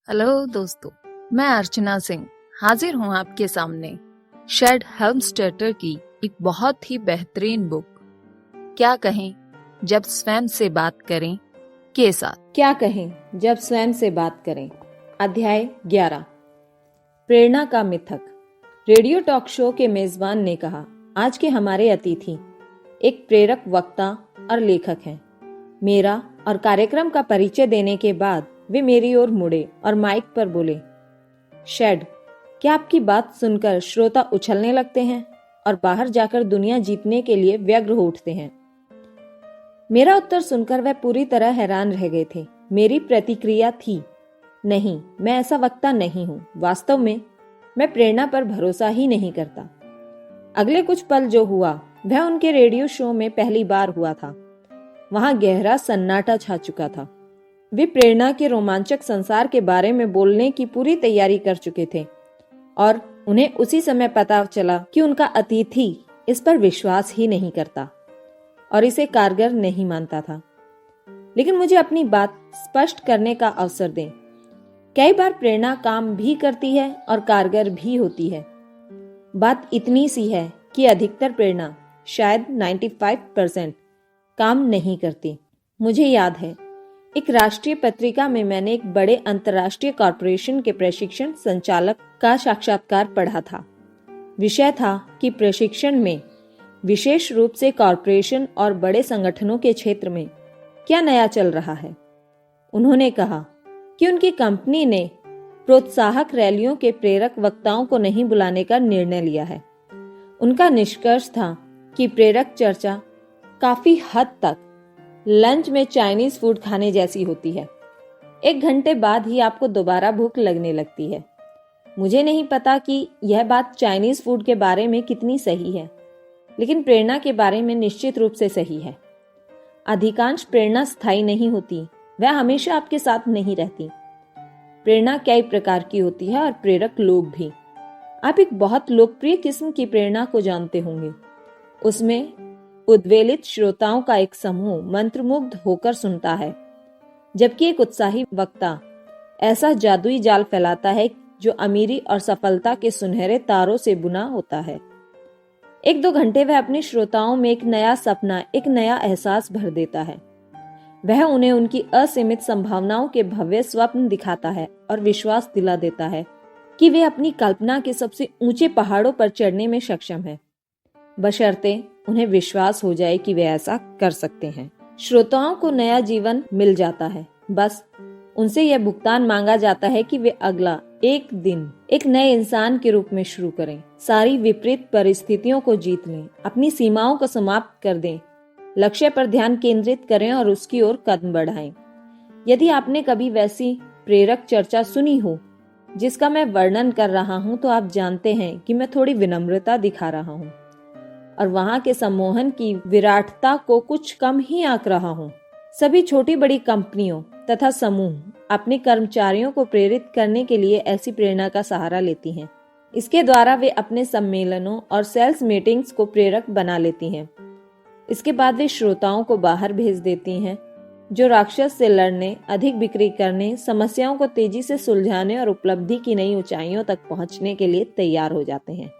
Hello दोस्तों, मैं अर्चना सिंह हाजिर हूँ आपके सामने शेड हेल्मस्टेटर की एक बहुत ही बेहतरीन बुक क्या कहें जब स्वयं से बात करें के साथ। क्या कहें जब स्वयं से बात करें। अध्याय 11। प्रेरणा का मिथक। रेडियो टॉक शो के मेजबान ने कहा, आज के हमारे अतिथि एक प्रेरक वक्ता और लेखक हैं। मेरा और कार्यक्रम का परिचय देने के बाद वे मेरी ओर मुड़े और माइक पर बोले, शेड, क्या आपकी बात सुनकर श्रोता उछलने लगते हैं और बाहर जाकर दुनिया जीतने के लिए व्यग्र हो उठते हैं। मेरा उत्तर सुनकर वह पूरी तरह हैरान रह गए थे। मेरी प्रतिक्रिया थी, नहीं, मैं ऐसा वक्ता नहीं हूं। वास्तव में मैं प्रेरणा पर भरोसा ही नहीं करता। अगले कुछ पल जो हुआ वह उनके रेडियो शो में पहली बार हुआ था। वहां गहरा सन्नाटा छा चुका था। वे प्रेरणा के रोमांचक संसार के बारे में बोलने की पूरी तैयारी कर चुके थे और उन्हें उसी समय पता चला कि उनका अतिथि इस पर विश्वास ही नहीं करता और इसे कारगर नहीं मानता था। लेकिन मुझे अपनी बात स्पष्ट करने का अवसर दें। कई बार प्रेरणा काम भी करती है और कारगर भी होती है। बात इतनी सी है कि अधिकतर प्रेरणा, शायद 95%, काम नहीं करती। मुझे याद है, एक राष्ट्रीय पत्रिका में मैंने एक बड़े अंतर्राष्ट्रीय कॉरपोरेशन के प्रशिक्षण संचालक का साक्षात्कार पढ़ा था। विषय था कि प्रशिक्षण में, विशेष रूप से कॉरपोरेशन और बड़े संगठनों के क्षेत्र में, क्या नया चल रहा है। उन्होंने कहा कि उनकी कंपनी ने प्रोत्साहक रैलियों के प्रेरक वक्ताओं को नहीं बुलाने का निर्णय लिया है। उनका निष्कर्ष था कि प्रेरक चर्चा काफी हद तक लंच में चाइनीज फूड खाने जैसी होती है। 1 घंटे बाद ही आपको दोबारा भूख लगने लगती है। मुझे नहीं पता कि यह बात चाइनीज फूड के बारे में कितनी सही है, लेकिन प्रेरणा के बारे में निश्चित रूप से सही है। अधिकांश प्रेरणा स्थायी नहीं होती, वह हमेशा आपके साथ नहीं रहती। प्रेरणा कई प्रकार की होती है और प्रेरक लोग भी। आप एक बहुत लोकप्रिय किस्म की प्रेरणा को जानते होंगे। उसमें उद्वेलित श्रोताओं का एक समूह मंत्रमुग्ध होकर सुनता है, जबकि एक उत्साही वक्ता ऐसा जादुई जाल फैलाता है जो अमीरी और सफलता के सुनहरे तारों से बुना होता है। 1-2 घंटे वह अपने श्रोताओं में एक नया सपना, एक नया एहसास भर देता है। वह उन्हें उनकी असीमित संभावनाओं के भव्य स्वप्न दिखाता है और विश्वास दिला देता है कि वे अपनी कल्पना के सबसे ऊंचे पहाड़ों पर चढ़ने में सक्षम हैं, बशर्ते उन्हें विश्वास हो जाए कि वे ऐसा कर सकते हैं। श्रोताओं को नया जीवन मिल जाता है। बस उनसे यह भुगतान मांगा जाता है कि वे अगला एक दिन एक नए इंसान के रूप में शुरू करें, सारी विपरीत परिस्थितियों को जीत लें, अपनी सीमाओं को समाप्त कर दें, लक्ष्य पर ध्यान केंद्रित करें और उसकी ओर कदम बढ़ाएं। यदि आपने कभी वैसी प्रेरक चर्चा सुनी हो जिसका मैं वर्णन कर रहा हूं, तो आप जानते हैं कि मैं थोड़ी विनम्रता दिखा रहा हूं और वहां के सम्मोहन की विराटता को कुछ कम ही आंक रहा हूं। सभी छोटी बड़ी कंपनियों तथा समूह अपने कर्मचारियों को प्रेरित करने के लिए ऐसी प्रेरणा का सहारा लेती हैं। इसके द्वारा वे अपने सम्मेलनों और सेल्स मीटिंग्स को प्रेरक बना लेती हैं। इसके बाद वे श्रोताओं को बाहर भेज देती हैं, जो राक्षस से लड़ने, अधिक बिक्री करने, समस्याओं को तेजी से सुलझाने और उपलब्धि की नई ऊंचाइयों तक पहुंचने के लिए तैयार हो जाते हैं।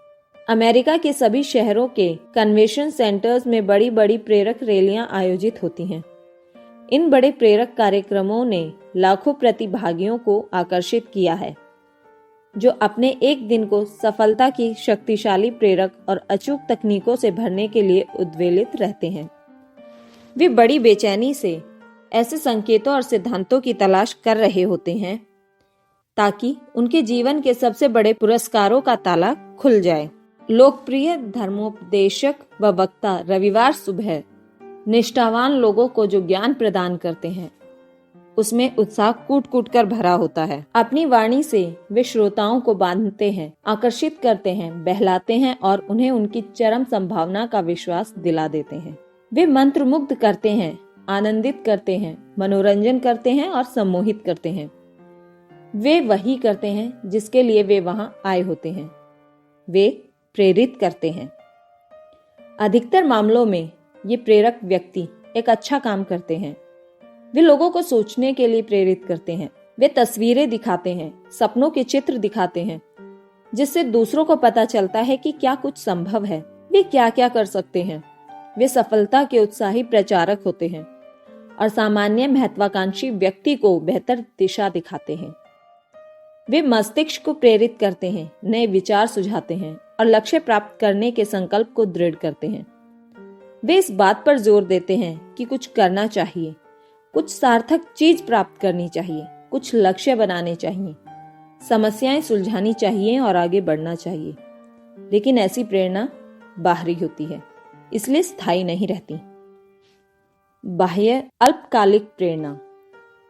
अमेरिका के सभी शहरों के कन्वेंशन सेंटर्स में बड़ी बड़ी प्रेरक रैलियां आयोजित होती हैं। इन बड़े प्रेरक कार्यक्रमों ने लाखों प्रतिभागियों को आकर्षित किया है, जो अपने एक दिन को सफलता की शक्तिशाली प्रेरक और अचूक तकनीकों से भरने के लिए उद्वेलित रहते हैं। वे बड़ी बेचैनी से ऐसे संकेतों और सिद्धांतों की तलाश कर रहे होते हैं ताकि उनके जीवन के सबसे बड़े पुरस्कारों का ताला खुल जाए। लोकप्रिय धर्मोपदेशक व वक्ता रविवार सुबह निष्ठावान लोगों को जो ज्ञान प्रदान करते हैं, उसमें उत्साह कूट कूट कर भरा होता है। अपनी वाणी से वे श्रोताओं को बांधते हैं, आकर्षित करते हैं, बहलाते हैं और उन्हें उनकी चरम संभावना का विश्वास दिला देते हैं। वे मंत्रमुग्ध करते हैं, आनंदित करते हैं, मनोरंजन करते हैं और सम्मोहित करते हैं। वे वही करते हैं जिसके लिए वे वहां आए होते हैं। वे प्रेरित करते हैं। अधिकतर मामलों में ये प्रेरक व्यक्ति एक अच्छा काम करते हैं। वे लोगों को सोचने के लिए प्रेरित करते हैं, वे तस्वीरें दिखाते हैं, सपनों के चित्र दिखाते हैं, जिससे दूसरों को पता चलता है कि क्या कुछ संभव है, वे क्या क्या कर सकते हैं। वे सफलता के उत्साही प्रचारक होते हैं और सामान्य महत्वाकांक्षी व्यक्ति को बेहतर दिशा दिखाते हैं। वे मस्तिष्क को प्रेरित करते हैं, नए विचार सुझाते हैं और लक्ष्य प्राप्त करने के संकल्प को दृढ़ करते हैं। वे इस बात पर जोर देते हैं कि कुछ करना चाहिए, कुछ सार्थक चीज प्राप्त करनी चाहिए, कुछ लक्ष्य बनाने चाहिए, समस्याएं सुलझानी चाहिए और आगे बढ़ना चाहिए। लेकिन ऐसी प्रेरणा बाहरी होती है, इसलिए स्थायी नहीं रहती। बाह्य अल्पकालिक प्रेरणा।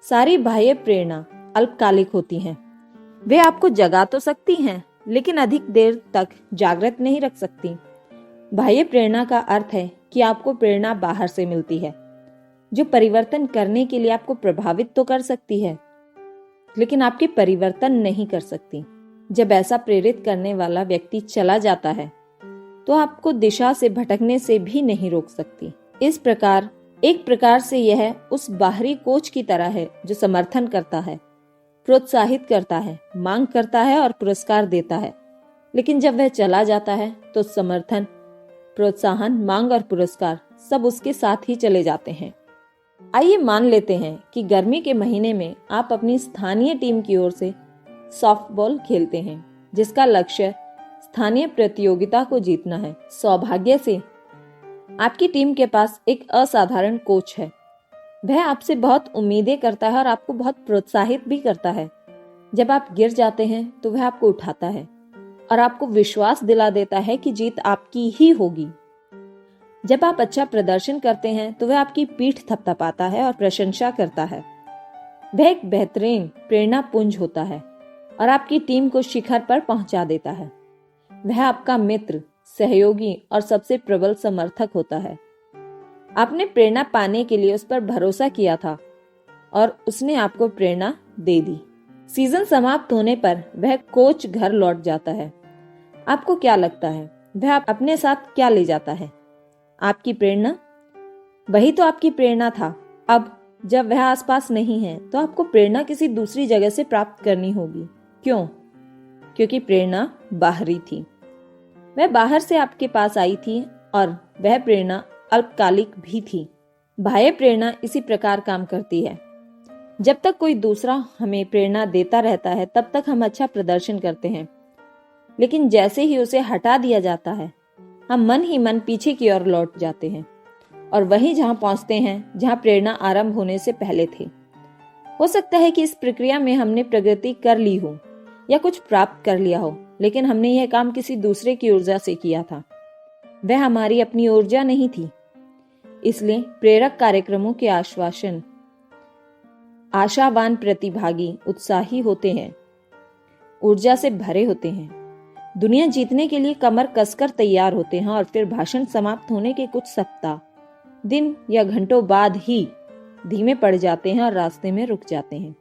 सारी बाह्य प्रेरणा अल्पकालिक होती हैं। वे आपको जगा तो सकती हैं, लेकिन अधिक देर तक जागृत नहीं रख सकती। बाह्य प्रेरणा का अर्थ है कि आपको प्रेरणा बाहर से मिलती है, जो परिवर्तन करने के लिए आपको प्रभावित तो कर सकती है, लेकिन आपके परिवर्तन नहीं कर सकती। जब ऐसा प्रेरित करने वाला व्यक्ति चला जाता है, तो आपको दिशा से भटकने से भी नहीं रोक सकती। इस प्रकार एक प्रकार से यह उस बाहरी कोच की तरह है जो समर्थन करता है, प्रोत्साहित करता है, मांग करता है और पुरस्कार देता है। लेकिन जब वह चला जाता है तो समर्थन, प्रोत्साहन, मांग और पुरस्कार सब उसके साथ ही चले जाते हैं। आइए मान लेते हैं कि गर्मी के महीने में आप अपनी स्थानीय टीम की ओर से सॉफ्टबॉल खेलते हैं, जिसका लक्ष्य स्थानीय प्रतियोगिता को जीतना है। सौभाग्य से आपकी टीम के पास एक असाधारण कोच है। वह आपसे बहुत उम्मीदें करता है और आपको बहुत प्रोत्साहित भी करता है। जब आप गिर जाते हैं तो वह आपको उठाता है और आपको विश्वास दिला देता है कि जीत आपकी ही होगी। जब आप अच्छा प्रदर्शन करते हैं तो वह आपकी पीठ थपथपाता है और प्रशंसा करता है। वह एक बेहतरीन प्रेरणा पुंज होता है और आपकी टीम को शिखर पर पहुंचा देता है। वह आपका मित्र, सहयोगी और सबसे प्रबल समर्थक होता है। आपने प्रेरणा पाने के लिए उस पर भरोसा किया था और उसने आपको प्रेरणा दे दी। सीजन समाप्त होने पर वह कोच घर लौट जाता है। आपको क्या लगता है वह अपने साथ क्या ले जाता है? आपकी प्रेरणा? वही तो आपकी प्रेरणा था। अब जब वह आसपास नहीं है तो आपको प्रेरणा किसी दूसरी जगह से प्राप्त करनी होगी। क्यों? क्योंकि प्रेरणा बाहरी थी। वह बाहर से आपके पास आई थी और वह प्रेरणा अल्पकालिक भी थी। बाह्य प्रेरणा इसी प्रकार काम करती है। जब तक कोई दूसरा हमें प्रेरणा देता रहता है तब तक हम अच्छा प्रदर्शन करते हैं, लेकिन जैसे ही उसे हटा दिया जाता है हम मन ही मन पीछे की ओर लौट जाते हैं और वहीं जहां पहुंचते हैं जहां प्रेरणा आरंभ होने से पहले थे। हो सकता है कि इस प्रक्रिया में हमने प्रगति कर ली हो या कुछ प्राप्त कर लिया हो, लेकिन हमने यह काम किसी दूसरे की ऊर्जा से किया था। वह हमारी अपनी ऊर्जा नहीं थी। इसलिए प्रेरक कार्यक्रमों के आशावान प्रतिभागी उत्साही होते हैं, ऊर्जा से भरे होते हैं, दुनिया जीतने के लिए कमर कसकर तैयार होते हैं और फिर भाषण समाप्त होने के कुछ सप्ताह, दिन या घंटों बाद ही धीमे पड़ जाते हैं और रास्ते में रुक जाते हैं।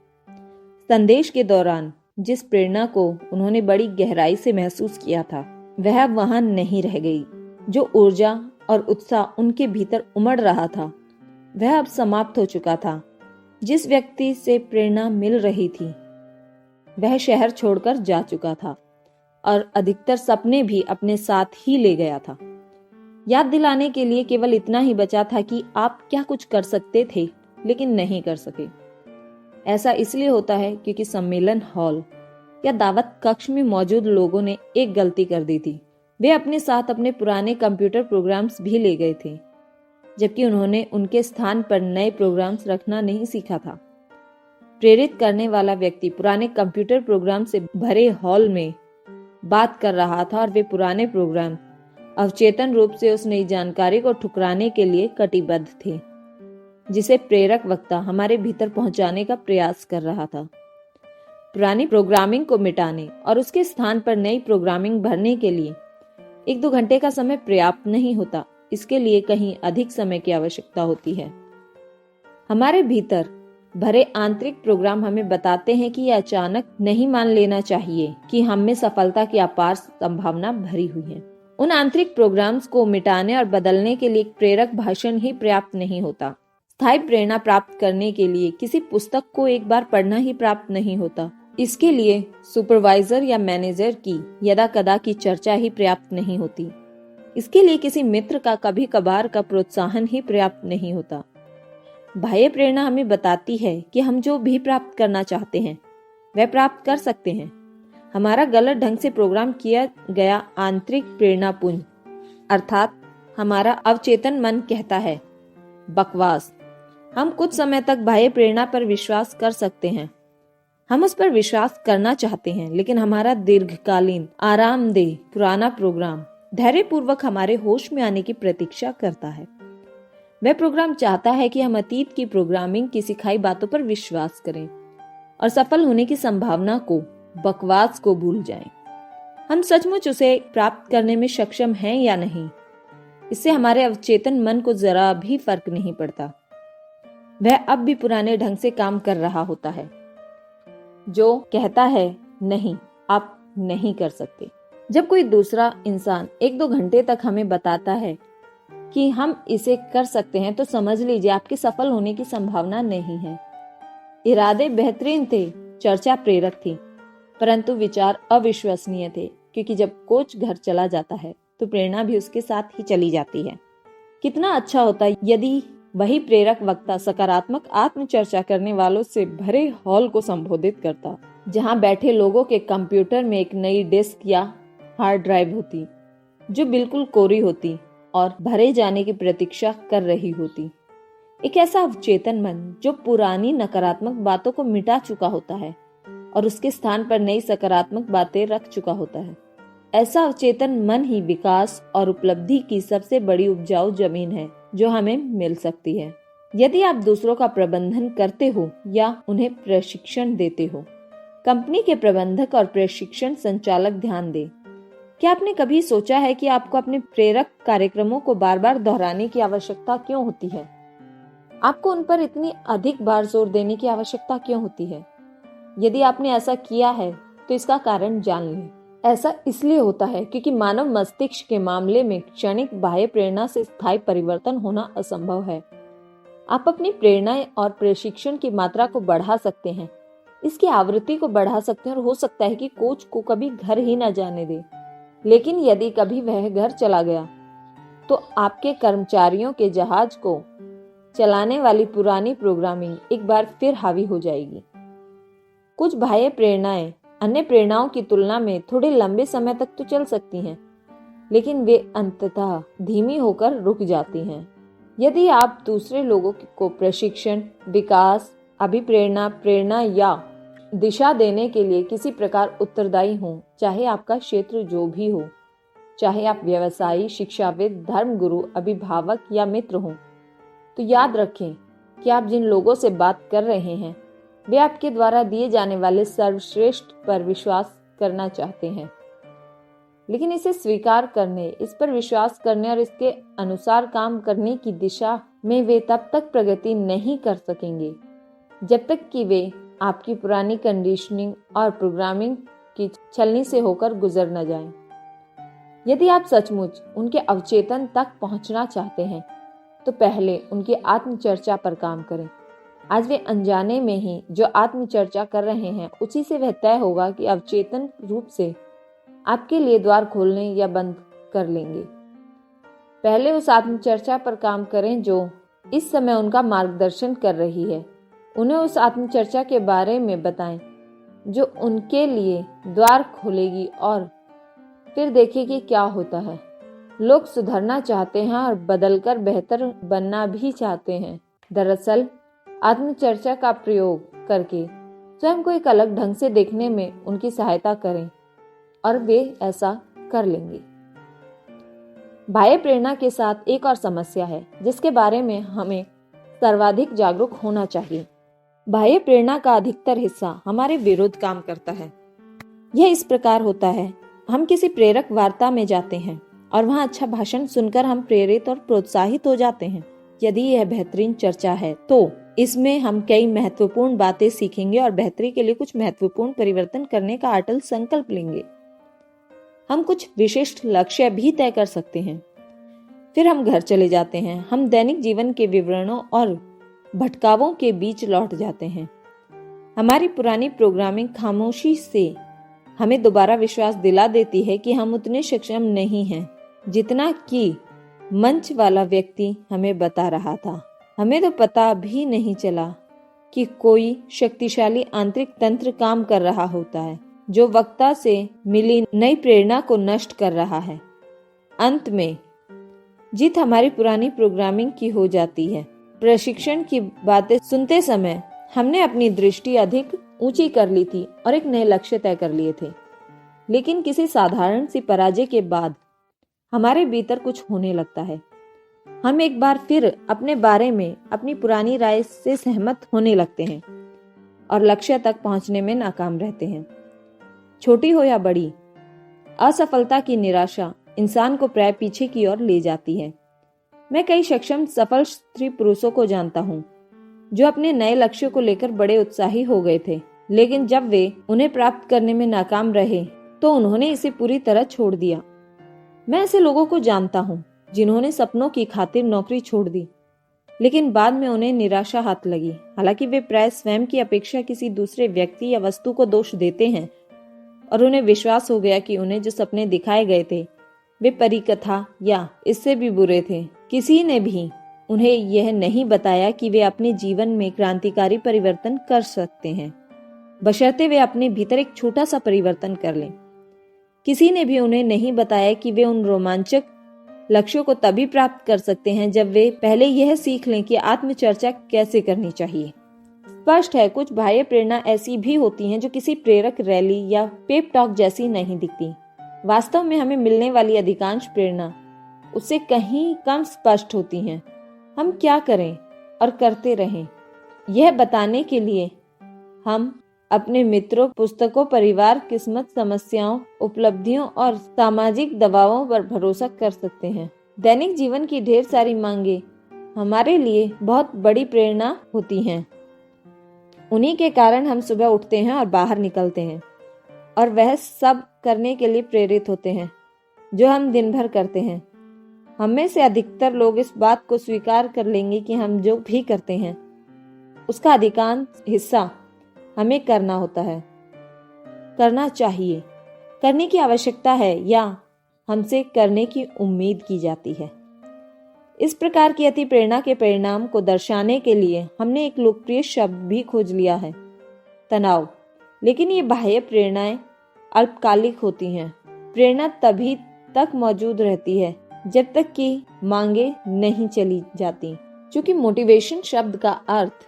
संदेश के दौरान जिस प्रेरणा को उन्होंने बड़ी गहराई से महसूस किया था वह अब वहां नहीं रह गई। जो ऊर्जा और उत्साह उनके भीतर उमड़ रहा था वह अब समाप्त हो चुका था। जिस व्यक्ति से प्रेरणा मिल रही थी वह शहर छोड़कर जा चुका था और अधिकतर सपने भी अपने साथ ही ले गया था। याद दिलाने के लिए केवल इतना ही बचा था कि आप क्या कुछ कर सकते थे लेकिन नहीं कर सके। ऐसा इसलिए होता है क्योंकि सम्मेलन हॉल या दावत कक्ष में मौजूद लोगों ने एक गलती कर दी थी। वे अपने साथ अपने पुराने कंप्यूटर प्रोग्राम्स भी ले गए थे, जबकि उन्होंने उनके स्थान पर नए प्रोग्राम्स रखना नहीं सीखा था। प्रेरित करने वाला व्यक्ति पुराने कंप्यूटर प्रोग्राम से भरे हॉल में बात कर रहा था और वे पुराने प्रोग्राम अवचेतन रूप से उस नई जानकारी को ठुकराने के लिए कटिबद्ध थे, जिसे प्रेरक वक्ता हमारे भीतर पहुंचाने का प्रयास कर रहा था। पुरानी प्रोग्रामिंग को मिटाने और उसके स्थान पर नई प्रोग्रामिंग भरने के लिए 1-2 घंटे का समय पर्याप्त नहीं होता। इसके लिए कहीं अधिक समय की आवश्यकता होती है। हमारे भीतर भरे आंतरिक प्रोग्राम हमें बताते हैं कि यह अचानक नहीं मान लेना चाहिए कि हम में सफलता की अपार संभावना भरी हुई है। उन आंतरिक प्रोग्राम्स को मिटाने और बदलने के लिए एक प्रेरक भाषण ही पर्याप्त नहीं होता। स्थायी प्रेरणा प्राप्त करने के लिए किसी पुस्तक को एक बार पढ़ना ही प्राप्त नहीं होता। इसके लिए सुपरवाइजर या मैनेजर की यदा कदा की चर्चा ही पर्याप्त नहीं होती। इसके लिए किसी मित्र का कभी कभार का प्रोत्साहन ही पर्याप्त नहीं होता। बाह्य प्रेरणा हमें बताती है कि हम जो भी प्राप्त करना चाहते हैं वह प्राप्त कर सकते हैं। हमारा गलत ढंग से प्रोग्राम किया गया आंतरिक प्रेरणा पुंज अर्थात हमारा अवचेतन मन कहता है बकवास। हम कुछ समय तक बाह्य प्रेरणा पर विश्वास कर सकते हैं, हम उस पर विश्वास करना चाहते हैं, लेकिन हमारा दीर्घकालीन आरामदेह पुराना प्रोग्राम धैर्यपूर्वक हमारे होश में आने की प्रतीक्षा करता है। वह प्रोग्राम चाहता है कि हम अतीत की प्रोग्रामिंग की सिखाई बातों पर विश्वास करें और सफल होने की संभावना को, बकवास को भूल जाएं। हम सचमुच उसे प्राप्त करने में सक्षम हैं या नहीं, इससे हमारे अवचेतन मन को जरा भी फर्क नहीं पड़ता। वह अब भी पुराने ढंग से काम कर रहा होता है, जो कहता है नहीं, आप नहीं कर सकते। जब कोई दूसरा इंसान 1-2 घंटे तक हमें बताता है कि हम इसे कर सकते हैं, तो समझ लीजिए आपके सफल होने की संभावना नहीं है। इरादे बेहतरीन थे, चर्चा प्रेरक थी, परंतु विचार अविश्वसनीय थे, क्योंकि जब कोच घर चला जाता है तो प्रेरणा भी उसके साथ ही चली जाती है। कितना अच्छा होता यदि वही प्रेरक वक्ता सकारात्मक आत्मचर्चा करने वालों से भरे हॉल को संबोधित करता, जहां बैठे लोगों के कंप्यूटर में एक नई डिस्क या हार्ड ड्राइव होती जो बिल्कुल कोरी होती और भरे जाने की प्रतीक्षा कर रही होती। एक ऐसा अवचेतन मन जो पुरानी नकारात्मक बातों को मिटा चुका होता है और उसके स्थान पर नई सकारात्मक बातें रख चुका होता है। ऐसा अवचेतन मन ही विकास और उपलब्धि की सबसे बड़ी उपजाऊ जमीन है जो हमें मिल सकती है। यदि आप दूसरों का प्रबंधन करते हो या उन्हें प्रशिक्षण देते हो, कंपनी के प्रबंधक और प्रशिक्षण संचालक ध्यान दें। क्या आपने कभी सोचा है कि आपको अपने प्रेरक कार्यक्रमों को बार बार दोहराने की आवश्यकता क्यों होती है? आपको उन पर इतनी अधिक बार जोर देने की आवश्यकता क्यों होती है? यदि आपने ऐसा किया है तो इसका कारण जान लें। ऐसा इसलिए होता है क्योंकि मानव मस्तिष्क के मामले में क्षणिक बाह्य प्रेरणा से स्थायी परिवर्तन होना असंभव है। आप अपनी प्रेरणा और प्रशिक्षण की मात्रा को बढ़ा सकते हैं, इसकी आवृत्ति को बढ़ा सकते हैं और हो सकता है कि कोच को कभी घर ही न जाने दे। लेकिन यदि कभी वह घर चला गया तो आपके कर्मचारियों के जहाज को चलाने वाली पुरानी प्रोग्रामिंग एक बार फिर हावी हो जाएगी। कुछ बाह्य प्रेरणाएं अन्य प्रेरणाओं की तुलना में थोड़े लंबे समय तक तो चल सकती हैं, लेकिन वे अंततः धीमी होकर रुक जाती हैं। यदि आप दूसरे लोगों को प्रशिक्षण, विकास, अभिप्रेरणा, प्रेरणा या दिशा देने के लिए किसी प्रकार उत्तरदायी हों, चाहे आपका क्षेत्र जो भी हो, चाहे आप व्यवसायी, शिक्षाविद, धर्मगुरु, अभिभावक या मित्र हों, तो याद रखें कि आप जिन लोगों से बात कर रहे हैं वे आपके द्वारा दिए जाने वाले सर्वश्रेष्ठ पर विश्वास करना चाहते हैं। लेकिन इसे स्वीकार करने, इस पर विश्वास करने और इसके अनुसार काम करने की दिशा में वे तब तक प्रगति नहीं कर सकेंगे जब तक कि वे आपकी पुरानी कंडीशनिंग और प्रोग्रामिंग की छलनी से होकर गुजर न जाएं। यदि आप सचमुच उनके अवचेतन तक पहुंचना चाहते हैं तो पहले उनकी आत्मचर्चा पर काम करें। आज वे अनजाने में ही जो आत्मचर्चा कर रहे हैं उसी से वह तय होगा कि अवचेतन रूप से आपके लिए द्वार खोलने या बंद कर लेंगे। पहले उस आत्मचर्चा पर काम करें जो इस समय उनका मार्गदर्शन कर रही है। उन्हें उस आत्मचर्चा के बारे में बताएं जो उनके लिए द्वार खोलेगी और फिर देखें कि क्या होता है। लोग सुधरना चाहते हैं और बदलकर बेहतर बनना भी चाहते हैं। दरअसल आत्मचर्चा का प्रयोग करके स्वयं को एक अलग ढंग से देखने में उनकी सहायता करें और वे ऐसा कर लेंगे। बाह्य प्रेरणा के साथ एक और समस्या है जिसके बारे में हमें सर्वाधिक जागरूक होना चाहिए। बाह्य प्रेरणा का अधिकतर हिस्सा हमारे विरुद्ध काम करता है। यह इस प्रकार होता है, हम किसी प्रेरक वार्ता में जाते हैं और वहां अच्छा भाषण सुनकर हम प्रेरित और प्रोत्साहित हो जाते हैं। यदि यह बेहतरीन चर्चा है तो इसमें हम कई महत्वपूर्ण बातें सीखेंगे और बेहतरी के लिए कुछ महत्वपूर्ण परिवर्तन करने का अटल संकल्प लेंगे। हम कुछ विशिष्ट लक्ष्य भी तय कर सकते हैं। फिर हम घर चले जाते हैं। हम दैनिक जीवन के विवरणों और भटकावों के बीच लौट जाते हैं। हमारी पुरानी प्रोग्रामिंग खामोशी से हमें दोबारा विश्वास दिला देती है कि हम उतने सक्षम नहीं हैं जितना कि मंच वाला व्यक्ति हमें बता रहा था। हमें तो पता भी नहीं चला कि कोई शक्तिशाली आंतरिक तंत्र काम कर रहा होता है जो वक्ता से मिली नई प्रेरणा को नष्ट कर रहा है। अंत में जीत हमारी पुरानी प्रोग्रामिंग की हो जाती है। प्रशिक्षण की बातें सुनते समय हमने अपनी दृष्टि अधिक ऊंची कर ली थी और एक नए लक्ष्य तय कर लिए थे, लेकिन किसी साधारण सी पराजय के बाद हमारे भीतर कुछ होने लगता है। हम एक बार फिर अपने बारे में अपनी पुरानी राय से सहमत होने लगते हैं और लक्ष्य तक पहुंचने में नाकाम रहते हैं। छोटी हो या बड़ी, असफलता की निराशा इंसान को प्राय पीछे की ओर ले जाती है। मैं कई सक्षम सफल स्त्री पुरुषों को जानता हूँ जो अपने नए लक्ष्यों को लेकर बड़े उत्साही हो गए थे, लेकिन जब वे उन्हें प्राप्त करने में नाकाम रहे तो उन्होंने इसे पूरी तरह छोड़ दिया। मैं ऐसे लोगों को जानता हूँ जिन्होंने सपनों की खातिर नौकरी छोड़ दी, लेकिन बाद में उन्हें निराशा हाथ लगी। हालांकि वे प्राय स्वयं की अपेक्षा किसी दूसरे व्यक्ति या वस्तु को दोष देते हैं और उन्हें विश्वास हो गया कि उन्हें जो सपने दिखाए गए थे वे परिकथा या इससे भी बुरे थे। किसी ने भी उन्हें यह नहीं बताया कि वे अपने जीवन में क्रांतिकारी परिवर्तन कर सकते हैं, बशर्ते वे अपने भीतर एक छोटा सा परिवर्तन कर लें। किसी ने भी उन्हें नहीं बताया कि वे उन रोमांचक लक्ष्यों को तभी प्राप्त कर सकते हैं जब वे पहले यह सीख लें कि आत्मचर्चा कैसे करनी चाहिए। स्पष्ट है, कुछ बाह्य प्रेरणा ऐसी भी होती हैं जो किसी प्रेरक रैली या पेप टॉक जैसी नहीं दिखती। वास्तव में हमें मिलने वाली अधिकांश प्रेरणा उससे कहीं कम स्पष्ट होती हैं। हम क्या करें और करते रहें, यह बताने के लिए हम अपने मित्रों, पुस्तकों, परिवार, किस्मत, समस्याओं, उपलब्धियों और सामाजिक दबावों पर भरोसा कर सकते हैं। दैनिक जीवन की ढेर सारी मांगे हमारे लिए बहुत बड़ी प्रेरणा होती हैं। उन्हीं के कारण हम सुबह उठते हैं और बाहर निकलते हैं और वह सब करने के लिए प्रेरित होते हैं जो हम दिन भर करते हैं। हम में से अधिकतर लोग इस बात को स्वीकार कर लेंगे कि हम जो भी करते हैं उसका अधिकांश हिस्सा हमें करना होता है, करना चाहिए, करने की आवश्यकता है या हमसे करने की उम्मीद की जाती है। इस प्रकार की अति प्रेरणा के परिणाम को दर्शाने के लिए हमने एक लोकप्रिय शब्द भी खोज लिया है, तनाव। लेकिन ये बाह्य प्रेरणाएं अल्पकालिक होती हैं। प्रेरणा तभी तक मौजूद रहती है जब तक कि मांगे नहीं चली जाती। क्योंकि मोटिवेशन शब्द का अर्थ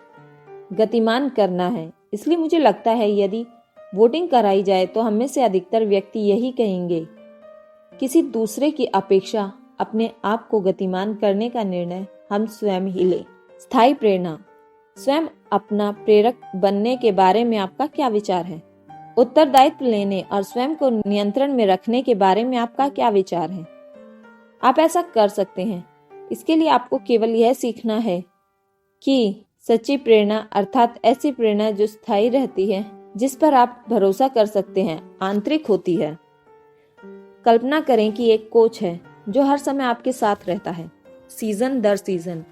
गतिमान करना है, इसलिए मुझे लगता है यदि वोटिंग कराई जाए तो हम में से अधिकतर व्यक्ति यही कहेंगे, किसी दूसरे की अपेक्षा अपने आप को गतिमान करने का निर्णय हम स्वयं ही लें। स्थायी प्रेरणा, स्वयं अपना प्रेरक बनने के बारे में आपका क्या विचार है? उत्तरदायित्व लेने और स्वयं को नियंत्रण में रखने के बारे में आपका क्या विचार है? आप ऐसा कर सकते हैं। इसके लिए आपको केवल यह सीखना है कि सच्ची प्रेरणा अर्थात ऐसी प्रेरणा जो स्थायी रहती है, जिस पर आप भरोसा कर सकते हैं, आंतरिक होती है। कल्पना करें कि एक कोच है जो हर समय आपके साथ रहता है, सीजन दर सीजन,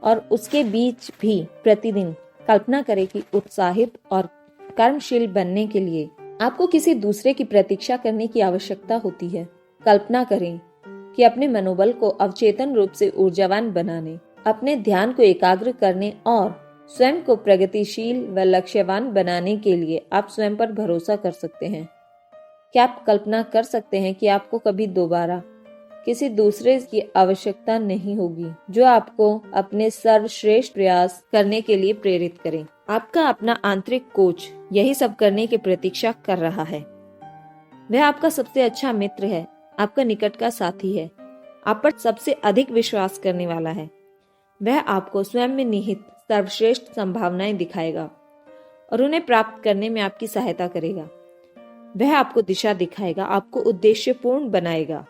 और उसके बीच भी प्रतिदिन कल्पना करें कि उत्साहित और कर्मशील बनने के लिए आपको किसी दूसरे की प्रतीक्षा करने की आवश्यकता होती है। कल्पना करें कि अपने मनोबल को अवचेतन रूप से ऊर्जावान बनाने, अपने ध्यान को एकाग्र करने और स्वयं को प्रगतिशील व लक्ष्यवान बनाने के लिए आप स्वयं पर भरोसा कर सकते हैं। क्या आप कल्पना कर सकते हैं कि आपको कभी दोबारा किसी दूसरे की आवश्यकता नहीं होगी जो आपको अपने सर्वश्रेष्ठ प्रयास करने के लिए प्रेरित करे? आपका अपना आंतरिक कोच यही सब करने की प्रतीक्षा कर रहा है। वह आपका सबसे अच्छा मित्र है, आपका निकट का साथी है, आप पर सबसे अधिक विश्वास करने वाला है। वह आपको स्वयं में निहित सर्वश्रेष्ठ संभावनाएं दिखाएगा और उन्हें प्राप्त करने में आपकी सहायता करेगा। वह आपको दिशा दिखाएगा, आपको उद्देश्यपूर्ण बनाएगा,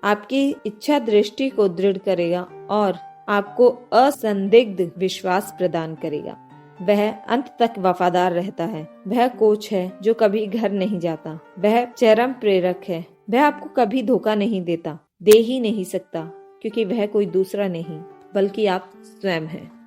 आपकी इच्छा दृष्टि को दृढ़ करेगा और आपको असंदिग्ध विश्वास प्रदान करेगा। वह अंत तक वफादार रहता है। वह कोच है जो कभी घर नहीं जाता। वह चरम प्रेरक है। वह आपको कभी धोखा नहीं देता, दे ही नहीं सकता, क्योंकि वह कोई दूसरा नहीं बल्कि आप स्वयं हैं।